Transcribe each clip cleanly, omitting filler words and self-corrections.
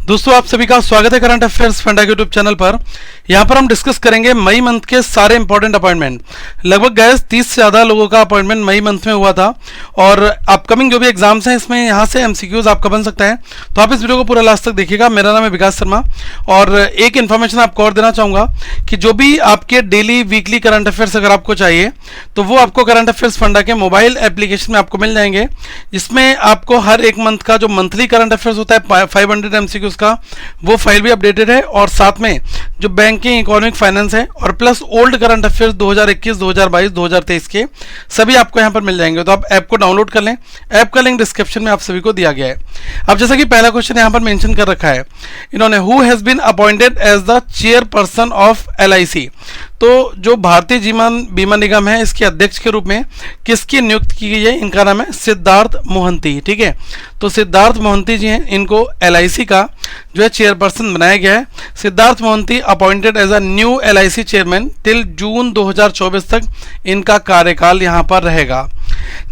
दोस्तों आप सभी का स्वागत है करंट अफेयर्स फंडा के यूट्यूब चैनल पर। यहाँ पर हम डिस्कस करेंगे मई मंथ के सारे इंपॉर्टेंट अपॉइंटमेंट। लगभग गैस 30 से ज़्यादा लोगों का अपॉइंटमेंट मई मंथ में हुआ था और अपकमिंग जो भी एग्जाम्स हैं इसमें यहाँ से एमसीक्यूज आपका बन सकता है। तो आप इस वीडियो को पूरा लास्ट तक देखिएगा। मेरा नाम है विकास शर्मा और एक इन्फॉर्मेशन आपको और देना चाहूँगा कि जो भी आपके डेली वीकली करंट अफेयर्स अगर आपको चाहिए तो वो आपको करंट अफेयर्स फंडा के मोबाइल एप्लीकेशन में आपको मिल जाएंगे, जिसमें आपको हर एक मंथ का जो मंथली करंट अफेयर्स होता है 500 एमसीक्यूज का वो फाइल भी अपडेटेड है और साथ में जो बैंकिंग इकोनॉमिक फाइनेंस है और प्लस ओल्ड करंट अफेयर्स 2021, 2022, 2023 के सभी आपको यहां पर मिल जाएंगे। तो आप ऐप को डाउनलोड कर लें। ऐप का लिंक डिस्क्रिप्शन में आप सभी को दिया गया है। अब जैसा कि पहला क्वेश्चन यहां पर मेंशन कर रखा है इन्होंने, who has been appointed as the chairperson of LIC। तो जो भारतीय जीवन बीमा निगम है इसके अध्यक्ष के रूप में किसकी नियुक्ति की गई है? इनका नाम है सिद्धार्थ मोहंती। ठीक है, तो सिद्धार्थ मोहंती जी हैं, इनको LIC का जो है चेयरपर्सन बनाया गया है। Siddharth Mohanty appointed as a new LIC chairman till June 2024 तक इनका कार्यकाल यहां पर रहेगा।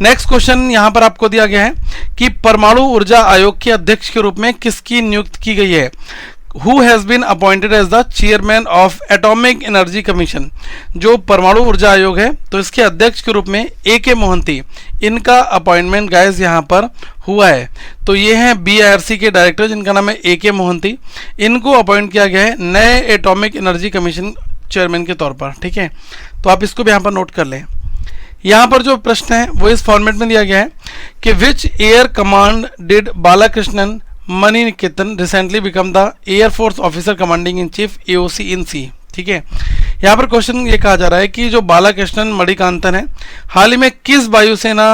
नेक्स्ट क्वेश्चन यहां पर आपको दिया गया है कि परमाणु ऊर्जा आयोग के अध्यक्ष के रूप में किसकी नियुक्ति की गई है? Who has been appointed as the chairman of Atomic Energy Commission। जो परमाणु ऊर्जा आयोग है तो इसके अध्यक्ष के रूप में AK मोहंती, इनका अपॉइंटमेंट गाइस यहाँ पर हुआ है। तो ये हैं BIRC के डायरेक्टर जिनका नाम है AK मोहंती। इनको अपॉइंट किया गया है नए एटॉमिक एनर्जी कमीशन चेयरमैन के तौर पर। ठीक है, तो आप इसको भी यहाँ पर नोट कर लें। यहाँ पर जो प्रश्न है वो इस फॉर्मेट में दिया गया है कि which air command did Balakrishnan Manikantan recently become the air force officer commanding in chief AOC in C. ठीक है, यहाँ पर क्वेश्चन ये कहा जा रहा है कि जो बालाकृष्णन मणिकांतन है हाल ही में किस वायुसेना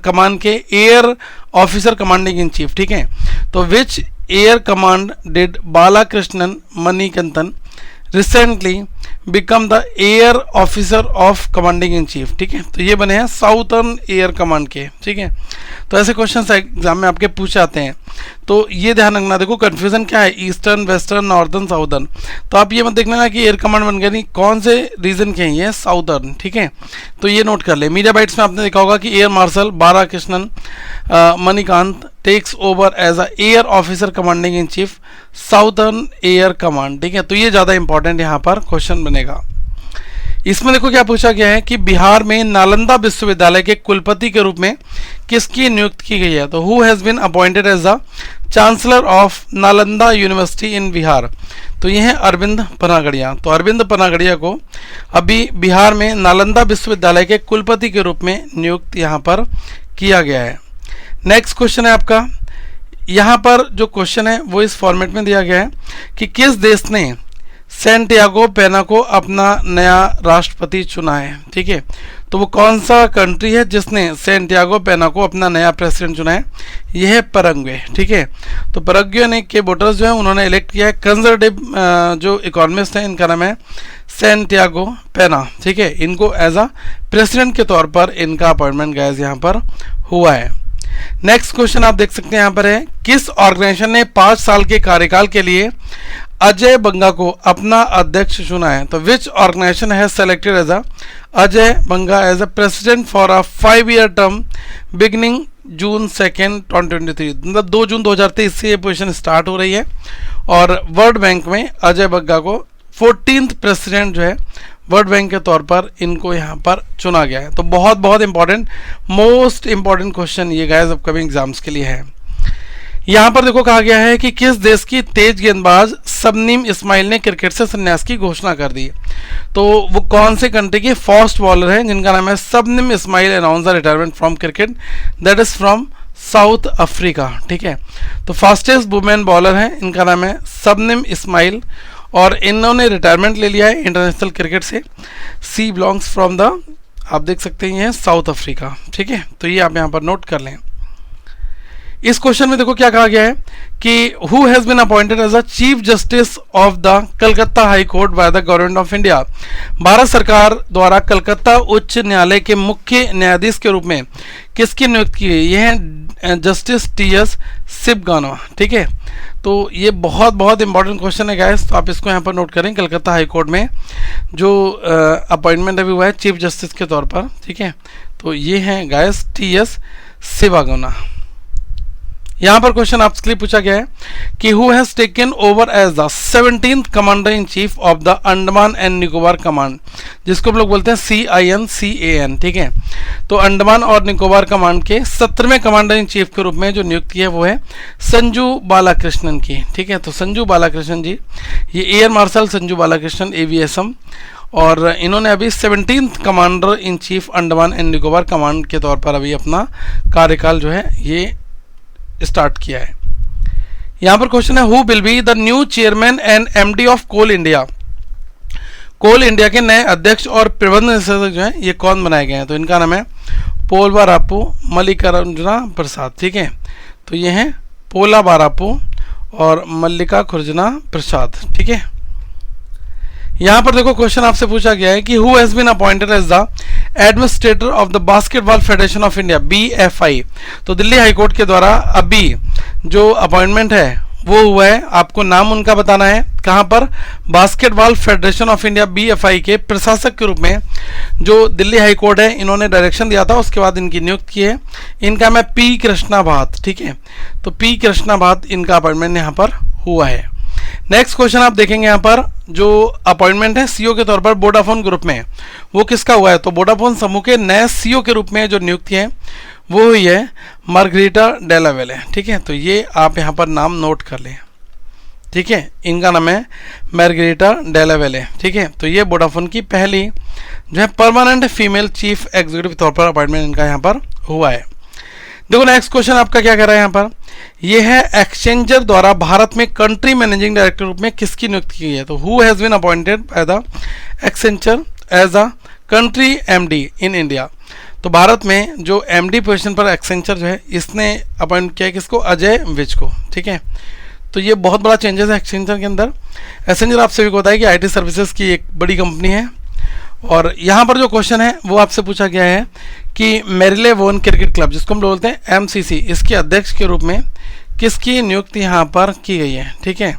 कमान के air officer commanding in chief. ठीक है, तो which air command did Balakrishnan Manikantan recently become the air officer of commanding in chief. ठीक है, तो ये बने हैं साउथर्न एयर कमांड के। ठीक है, तो ऐसे क्वेश्चन एग्जाम में आपके पूछे आते हैं, तो ये ध्यान रखना। देखो कंफ्यूजन क्या है, ईस्टर्न, वेस्टर्न, नॉर्दर्न, साउदर्न। तो आप ये मत देखना ना कि एयर कमांड बन गया, नहीं, कौन से रीजन के हैं ये? साउदर्न। ठीक है, तो ये नोट कर ले। मीडिया बाइट्स में आपने देखा होगा कि air marshal Balakrishnan Manikant takes over as a air officer commanding in chief southern air command. ठीक है, तो ये ज़्यादा इंपॉर्टेंट यहाँ पर क्वेश्चन बनेगा। इसमें देखो क्या पूछा गया है कि बिहार में नालंदा विश्वविद्यालय के कुलपति के रूप में किसकी नियुक्ति की गई है? तो who has been appointed as the chancellor of Nalanda university in Bihar. तो ये है अरविंद पनागड़िया। तो अरविंद पनागड़िया को अभी बिहार में नालंदा विश्वविद्यालय के कुलपति के रूप में नियुक्त यहाँ पर किया गया है। नेक्स्ट क्वेश्चन है आपका, यहाँ पर जो क्वेश्चन है वो इस फॉर्मेट में दिया गया है कि किस देश ने सैंटियागो पेना को अपना नया राष्ट्रपति चुना है। ठीक है, तो वो कौन सा कंट्री है जिसने सैंटियागो पेना को अपना नया प्रेसिडेंट चुना है? यह है पैराग्वे। ठीक है, तो पैराग्वे ने के वोटर्स जो है उन्होंने इलेक्ट किया है कंजर्वेटिव जो इकोनॉमिस्ट हैं, इनका नाम है सैंटियागो पेना। ठीक है, इनको एज अ प्रेसिडेंट के तौर पर इनका अपॉइंटमेंट गाइस यहाँ पर हुआ है। नेक्स्ट क्वेश्चन आप देख सकते हैं यहाँ पर है, किस ऑर्गेनाइजेशन ने 5 साल के कार्यकाल के लिए अजय बंगा को अपना अध्यक्ष चुना है? तो which organization has selected as Ajay Banga as a president for a 5-year term beginning June 2, 2023। मतलब 2 जून 2023 से ये पोजीशन स्टार्ट हो रही है और वर्ल्ड बैंक में अजय बंगा को 14th प्रेसिडेंट जो है वर्ल्ड बैंक के तौर पर इनको यहाँ पर चुना गया है। तो बहुत बहुत इंपॉर्टेंट, मोस्ट इंपॉर्टेंट क्वेश्चन ये गाइस अपकमिंग एग्जाम्स के लिए है। यहाँ पर देखो कहा गया है कि किस देश की तेज गेंदबाज शबनीम इस्माइल ने क्रिकेट से संन्यास की घोषणा कर दी। तो वो कौन से कंट्री की फास्ट बॉलर है जिनका नाम है Shabnim Ismail announce the retirement from cricket, that is from South Africa. ठीक है, तो फास्टेस्ट वुमेन बॉलर है, इनका नाम है शबनीम इस्माइल और इन्होंने रिटायरमेंट ले लिया है इंटरनेशनल क्रिकेट से। सी बिलोंग्स फ्रॉम द, आप देख सकते हैं, साउथ अफ्रीका। ठीक है, तो ये आप यहाँ पर नोट कर लें। इस क्वेश्चन में देखो क्या कहा गया है कि who has been appointed as a chief justice of the Calcutta high court by the government of India. Bharat सरकार द्वारा कलकत्ता उच्च न्यायालय के मुख्य न्यायाधीश के रूप में किसकी नियुक्ति की गई? ये है जस्टिस TS सिबगानवा। ठीक है, तो ये बहुत बहुत इंपॉर्टेंट क्वेश्चन है गाइस, तो आप इसको यहाँ पर नोट करें। कलकत्ता हाई कोर्ट में जो अपॉइंटमेंट अभी हुआ है चीफ जस्टिस के तौर पर। ठीक है, तो ये हैं गाइस TS सिबगानवा। यहां पर क्वेश्चन आपके लिए पूछा गया है कि who has taken over as the 17th commander in chief of the Andaman and Nicobar command, जिसको हम लोग बोलते हैं CINCAN, ठीक है। तो अंडमान और निकोबार कमांड के 17वें कमांडर इन चीफ के रूप में जो नियुक्ति है वो है संजू बालाकृष्णन की, ठीक है। तो संजू बालाकृष्णन जी, ये air marshal Sanju Balakrishnan AVSM, और इन्होंने अभी 17th commander in chief Andaman and Nicobar command के तौर पर अभी अपना कार्यकाल जो है ये स्टार्ट किया है। यहां पर क्वेश्चन है who will be the new chairman and MD of Coal India. Coal India के नए अध्यक्ष और प्रबंध निदेशक जो है ये कौन बनाए गए हैं? तो इनका नाम है पोला बारापू मल्लिकार्जुना प्रसाद, ठीक है। तो ये हैं पोला बारापू और मल्लिका खुर्जना प्रसाद, ठीक है। यहां पर देखो क्वेश्चन आपसे पूछा गया है कि who has been appointed as the administrator of the basketball federation of India BFI। तो दिल्ली हाईकोर्ट के द्वारा अभी जो अपॉइंटमेंट है वो हुआ है, आपको नाम उनका बताना है। कहां पर? Basketball federation of India BFI के प्रशासक के रूप में जो दिल्ली हाईकोर्ट है इन्होंने डायरेक्शन दिया था, उसके बाद इनकी नियुक्ति की है। इनका मैं P कृष्णा भात, ठीक है। तो P कृष्णा भात इनका अपॉइंटमेंट यहां पर हुआ है। नेक्स्ट क्वेश्चन आप देखेंगे यहां पर जो अपॉइंटमेंट है CEO के तौर पर वोडाफोन ग्रुप में, वो किसका हुआ है? तो वोडाफोन समूह के नए CEO के रूप में जो नियुक्ति है वो हुई है मार्गरीटा डेला वेले, ठीक है। तो ये आप यहां पर नाम नोट कर लें, ठीक है। इनका नाम है मार्गरीटा डेला वेले, ठीक है। तो ये वोडाफोन की पहली जो है परमानेंट फीमेल चीफ एग्जीक्यूटिव के तौर पर अपॉइंटमेंट इनका यहां पर हुआ है। देखो नेक्स्ट क्वेश्चन आपका क्या कह रहा है यहां पर, यह है एक्सचेंजर द्वारा भारत में कंट्री मैनेजिंग डायरेक्टर के रूप में किसकी नियुक्ति की है? तो who has been appointed by the exchanger as a country MD in India. तो भारत में जो MD पोजीशन पर एक्सचेंजर जो है इसने अपॉइंट किया किसको? अजय विज को, ठीक है। तो ये बहुत बड़ा चेंजेस है एक्सचेंजर के अंदर। एक्सचेंजर आप सभी को पता है कि IT सर्विसेज की एक बड़ी कंपनी है। और यहाँ पर जो क्वेश्चन है वो आपसे पूछा गया है कि मेरिलेबोन क्रिकेट क्लब, जिसको हम बोलते हैं MCC, इसके अध्यक्ष के रूप में किसकी नियुक्ति यहाँ पर की गई है, ठीक है।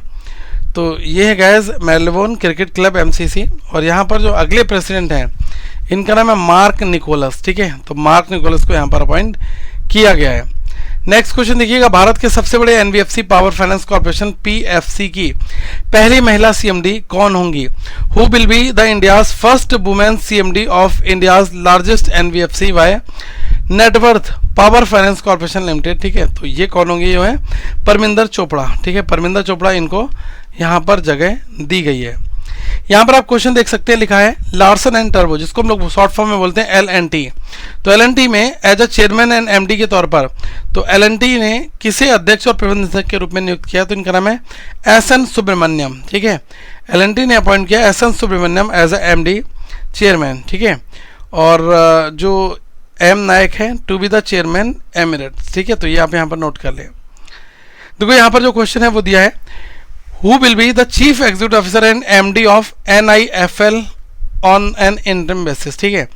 तो ये है गाइस मेरिलेबोन क्रिकेट क्लब MCC, और यहाँ पर जो अगले प्रेसिडेंट हैं इनका नाम है मार्क निकोलस, ठीक है। तो मार्क निकोलस को यहाँ पर अपॉइंट किया गया है। नेक्स्ट क्वेश्चन देखिएगा, भारत के सबसे बड़े NBFC power finance corporation PFC की पहली महिला CMD कौन होंगी? Who will be the India's first women CMD of India's largest NBFC bye net worth power finance corporation limited, ठीक है। तो ये कौन होंगी? जो है परमिंदर चोपड़ा, ठीक है। परमिंदर चोपड़ा इनको यहाँ पर जगह दी गई है। यहाँ पर आप क्वेश्चन देख सकते हैं, लिखा है लार्सन एंड टर्बो, जिसको हम लोग शॉर्ट फॉर्म में बोलते हैं LNT। तो LNT में as a chairman and MD के तौर पर तो LNT ने किसे अध्यक्ष और प्रबंध निदेशक के रूप में नियुक्त किया? तो इनका नाम है SN सुब्रमण्यम, ठीक है। LNT ने अपॉइंट किया SN Subramanian as a MD chairman, ठीक है। और जो M नायक है to be the chairman emeritus, ठीक है। तो ये आप यहाँ पर नोट कर लें। देखो यहाँ पर जो क्वेश्चन है वो दिया है Who will be the chief executive officer and MD of NIFL on an interim basis, ठीक है।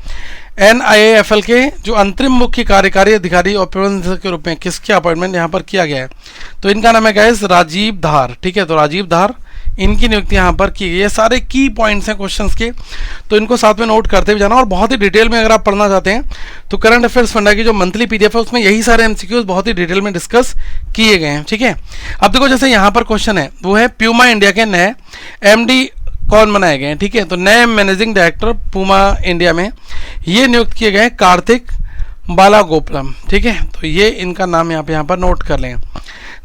NIFL के जो अंतरिम मुख्य कार्यकारी अधिकारी और प्रबंध निदेशक के रूप में किसकी अपॉइंटमेंट यहाँ पर किया गया है? तो इनका नाम है गाइस राजीव धार, ठीक है। तो राजीव धार इनकी नियुक्ति यहाँ पर की गई है। सारे की पॉइंट्स हैं क्वेश्चंस के, तो इनको साथ में नोट करते हुए जाना। और बहुत ही डिटेल में अगर आप पढ़ना चाहते हैं तो करंट अफेयर्स फंडा की जो मंथली PDF है उसमें यही सारे MCQs बहुत ही डिटेल में डिस्कस किए गए हैं, ठीक है। अब देखो जैसे यहाँ पर क्वेश्चन है वो है प्यूमा इंडिया के नए MD कौन बनाए गए हैं, ठीक है। तो नए मैनेजिंग डायरेक्टर पूमा इंडिया में ये नियुक्त किए गए कार्तिक बालागोपालम, ठीक है। तो ये इनका नाम यहाँ पर नोट कर लें।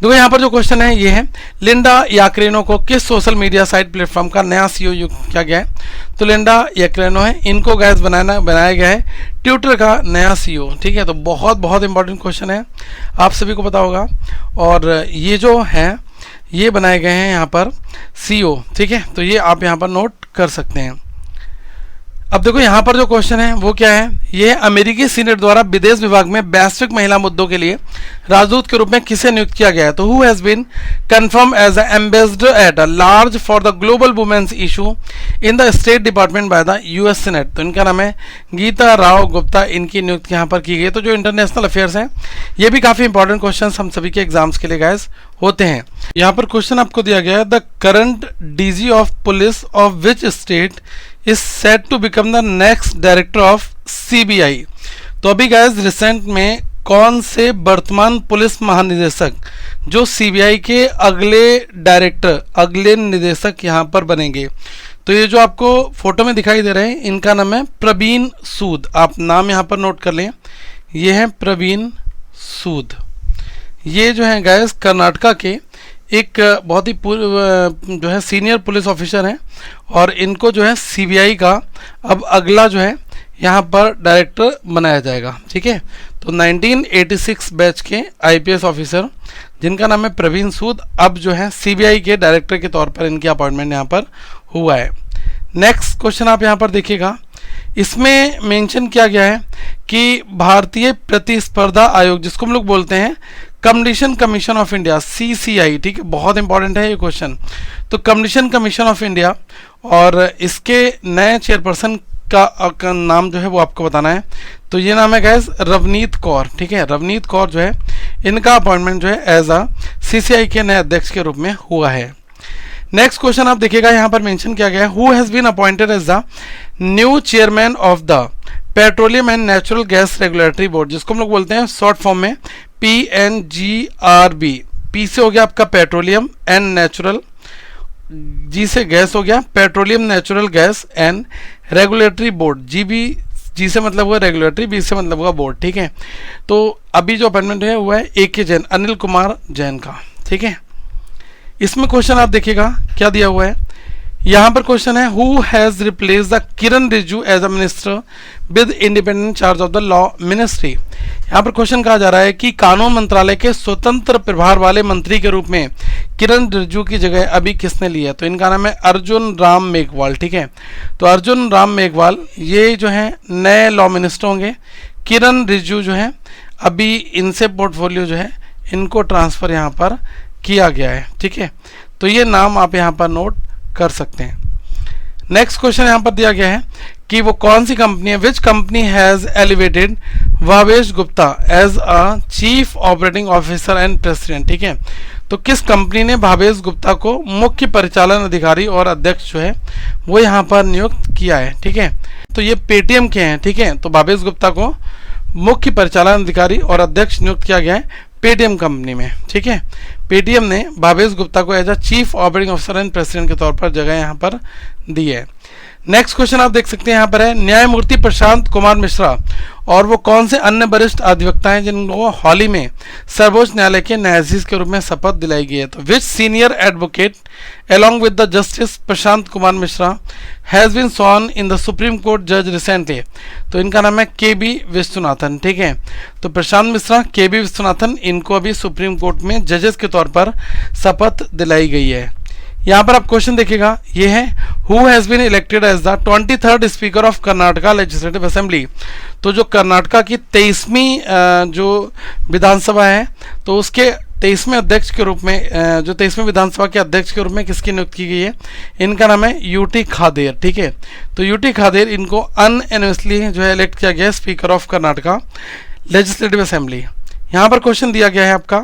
देखो यहाँ पर जो क्वेश्चन है ये है लिंडा याक्रेनो को किस सोशल मीडिया साइट प्लेटफॉर्म का नया CEO किया गया है? तो लिंडा याक्रेनो है, इनको गैस बनाया गया है ट्विटर का नया CEO, ठीक है। तो बहुत बहुत इंपॉर्टेंट क्वेश्चन है, आप सभी को पता होगा। और ये जो है ये बनाए गए हैं यहाँ पर CEO, ठीक है। तो ये आप यहाँ पर नोट कर सकते हैं। अब देखो यहाँ पर जो क्वेश्चन है वो क्या है, ये अमेरिकी सीनेट द्वारा विदेश विभाग में वैश्विक महिला मुद्दों के लिए राजदूत के रूप में किसे नियुक्त किया गया है? तो who has been confirmed as ambassador at a large for the global women's issue in the state department by the US senate. तो इनका नाम है गीता राव गुप्ता, इनकी नियुक्ति यहाँ पर की गई। तो जो इंटरनेशनल अफेयर्स हैं ये भी काफ़ी इंपॉर्टेंट क्वेश्चन हम सभी के एग्जाम्स के लिए गाइस होते हैं। यहाँ पर क्वेश्चन आपको दिया गया है the current DG of police of which state is set to become the next director of CBI। तो अभी गाइस रिसेंट में कौन से वर्तमान पुलिस महानिदेशक जो सीबीआई के अगले डायरेक्टर, अगले निदेशक यहाँ पर बनेंगे? तो ये जो आपको फोटो में दिखाई दे रहे हैं, इनका नाम है प्रवीण सूद। आप नाम यहाँ पर नोट कर लें, ये है प्रवीण सूद। ये जो है गाइस कर्नाटका के एक बहुत ही जो है सीनियर पुलिस ऑफिसर हैं और इनको जो है सीबीआई का अब अगला जो है यहाँ पर डायरेक्टर बनाया जाएगा। ठीक है, तो 1986 बैच के आईपीएस ऑफिसर जिनका नाम है प्रवीण सूद, अब जो है सीबीआई के डायरेक्टर के तौर पर इनकी अपॉइंटमेंट यहाँ पर हुआ है। नेक्स्ट क्वेश्चन आप यहाँ पर देखिएगा, इसमें मेंशन किया गया है कि भारतीय प्रतिस्पर्धा आयोग, जिसको हम लोग बोलते हैं competition commission of India, CCI, ठीक है, बहुत इंपॉर्टेंट है ये क्वेश्चन। तो कॉम्पिटिशन कमीशन ऑफ इंडिया और इसके नए चेयरपर्सन का नाम जो है वो आपको बताना है। तो ये नाम है गैस रवनीत कौर। ठीक है, रवनीत कौर जो है इनका अपॉइंटमेंट जो है एज अ सीसीआई के नए अध्यक्ष के रूप में हुआ है। नेक्स्ट क्वेश्चन आप देखिएगा, यहाँ पर मेंशन किया गया है who has been appointed as the new chairman of the petroleum and natural gas regulatory board, जिसको हम लोग बोलते हैं शॉर्ट फॉर्म में PNGRB। पी से हो गया आपका पेट्रोलियम एंड नेचुरल, जी से गैस हो गया petroleum natural gas and regulatory board, जी से मतलब हुआ रेगुलेटरी, बी से मतलब हुआ बोर्ड। ठीक है, तो अभी जो अपॉइंटमेंट है हुआ है AK जैन, अनिल कुमार जैन का। ठीक है, इसमें क्वेश्चन आप देखिएगा क्या दिया हुआ है, यहाँ पर क्वेश्चन है who has replaced the Kiren Rijiju as a minister with independent charge of the law ministry. यहाँ पर क्वेश्चन कहा जा रहा है कि कानून मंत्रालय के स्वतंत्र प्रभार वाले मंत्री के रूप में किरण रिजिजू की जगह अभी किसने ली है? तो इनका नाम है अर्जुन राम मेघवाल। ठीक है, तो अर्जुन राम मेघवाल ये जो है नए लॉ मिनिस्टर होंगे। किरण रिजिजू जो है अभी इनसे पोर्टफोलियो जो है इनको ट्रांसफर यहाँ पर किया गया है। ठीक है, तो ये नाम आप यहाँ पर नोट कर सकते हैं। नेक्स्ट क्वेश्चन यहाँ पर दिया गया है कि वो कौन सी कंपनी है, which company has elevated Bhavesh Gupta as a chief operating officer and president. ठीक है, तो किस कंपनी ने भावेश गुप्ता को मुख्य परिचालन अधिकारी और अध्यक्ष जो है वो यहाँ पर नियुक्त किया है? ठीक है, तो ये पेटीएम के हैं। ठीक है, तो भावेश गुप्ता को मुख्य परिचालन अधिकारी और अध्यक्ष नियुक्त किया गया है पेटीएम कंपनी में। ठीक है, पेटीएम ने भावेश गुप्ता को as a chief operating officer and president के तौर पर जगह यहाँ पर दी है। नेक्स्ट क्वेश्चन आप देख सकते हैं यहाँ पर है न्यायमूर्ति प्रशांत कुमार मिश्रा और वो कौन से अन्य वरिष्ठ अधिवक्ता हैं जिनको हाल ही में सर्वोच्च न्यायालय के न्यायाधीश के रूप में शपथ दिलाई गई है? तो which senior advocate along with the justice Prashant Kumar Mishra has been sworn in the Supreme Court judge recently। तो इनका नाम है KB विश्वनाथन। ठीक है, तो प्रशांत मिश्रा, KB विश्वनाथन, इनको अभी सुप्रीम कोर्ट में जजेस के तौर पर शपथ दिलाई गई है। यहाँ पर आप क्वेश्चन देखिएगा, ये है who has been elected as the 23rd speaker of Karnataka legislative assembly. तो जो कर्नाटका की 23वीं जो विधानसभा है तो उसके 23वें अध्यक्ष के रूप में, जो 23वें विधानसभा के अध्यक्ष के रूप में किसकी नियुक्ति की गई है? इनका नाम है यूटी खादेर। ठीक है, तो यूटी खादेर इनको अनएनिमसली जो है इलेक्ट किया गया speaker of Karnataka legislative assembly. यहाँ पर क्वेश्चन दिया गया है आपका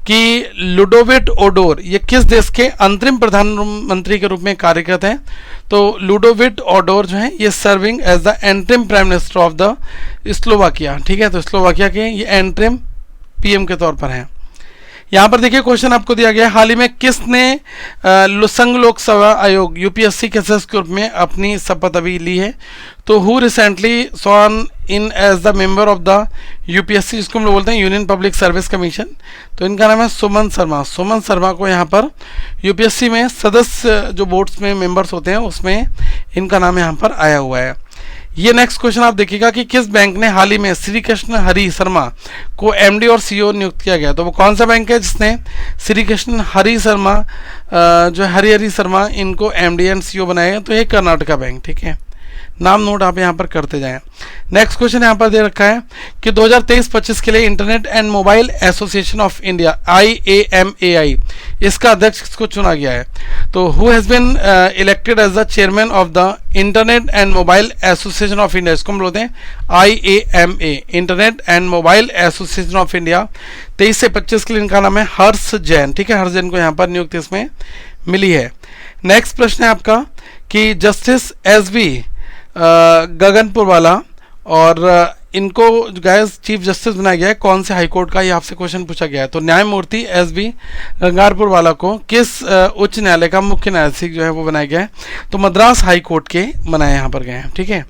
कि लुडोविट ओडोर ये किस देश के अंतरिम प्रधानमंत्री के रूप में कार्यरत हैं? तो लुडोविट ओडोर जो है ये serving as the interim prime minister of the Slovakia. ठीक है, तो स्लोवाकिया के ये एंट्रिम PM के तौर पर हैं। यहाँ पर देखिए क्वेश्चन आपको दिया गया है हाल ही में किसने संघ लोक सेवा आयोग UPSC के सदस्य के रूप में अपनी शपथ अभी ली है? तो who recently sworn in as the member of the UPSC, जिसको हम लोग बोलते हैं यूनियन पब्लिक सर्विस कमीशन। तो इनका नाम है सुमन शर्मा। सुमन शर्मा को यहाँ पर UPSC में सदस्य जो बोर्ड्स में मेंबर्स होते हैं उसमें इनका नाम यहाँ पर आया हुआ है। ये नेक्स्ट क्वेश्चन आप देखिएगा कि किस बैंक ने हाल ही में श्री कृष्ण हरि शर्मा को MD और CEO नियुक्त किया गया? तो वो कौन सा बैंक है जिसने श्री कृष्ण हरि शर्मा जो हरि शर्मा इनको MD एंड CEO बनाया? तो ये कर्नाटका बैंक। ठीक है, नाम नोट आप यहाँ पर करते जाएं। नेक्स्ट क्वेश्चन यहाँ पर दे रखा है कि 2023-25 के लिए internet and mobile association of India IAMAI इसका अध्यक्ष किसको चुना गया है? तो who has been elected as the chairman of the internet and mobile association of India, इसको हम बोलते हैं IAMA, internet and mobile association of India. 23 से 25 के लिए इनका नाम है हर्ष जैन। ठीक है, हर्ष जैन को यहाँ पर नियुक्ति इसमें मिली है। नेक्स्ट प्रश्न है आपका कि जस्टिस SB गगनपुरवाला और इनको गाइस चीफ जस्टिस बनाया गया है कौन से हाई कोर्ट का, ये आपसे क्वेश्चन पूछा गया है। तो न्यायमूर्ति एस.बी. गंगारपुर वाला को किस उच्च न्यायालय का मुख्य न्यायाधीश जो है वो बनाया गया है, तो मद्रास हाई कोर्ट के बनाए यहाँ पर गए हैं, ठीक है।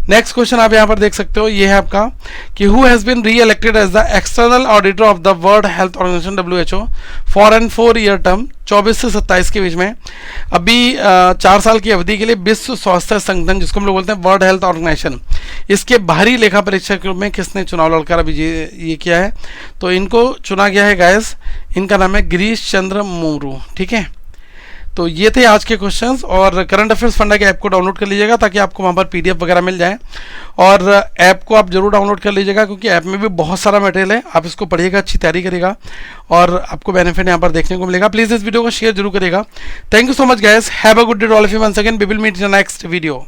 नेक्स्ट क्वेश्चन आप यहाँ पर देख सकते हो, ये है आपका कि who has been re elected as the external auditor of the world health organization WHO for an 4-year term 24 से 27 के बीच में। अभी 4 साल की अवधि के लिए विश्व स्वास्थ्य संगठन, जिसको हम लोग बोलते हैं वर्ल्ड हेल्थ ऑर्गेनाइजेशन, इसके बाहरी लेखा परीक्षक के रूप में किसने चुनाव लड़कर अभी ये किया है, तो इनको चुना गया है गाइस, इनका नाम है गिरीश चंद्र मुर्मू, ठीक है। तो ये थे आज के क्वेश्चंस, और करंट अफेयर्स फंडा के ऐप को डाउनलोड कर लीजिएगा ताकि आपको वहाँ पर PDF वगैरह मिल जाए, और ऐप को आप जरूर डाउनलोड कर लीजिएगा क्योंकि ऐप में भी बहुत सारा मटेरियल है। आप इसको पढ़िएगा, अच्छी तैयारी करिएगा और आपको बेनिफिट यहाँ पर देखने को मिलेगा। प्लीज़ इस वीडियो को शेयर जरूर करिएगा। Thank you so much guys, have a good day all of you. Once again we will meet in the next video.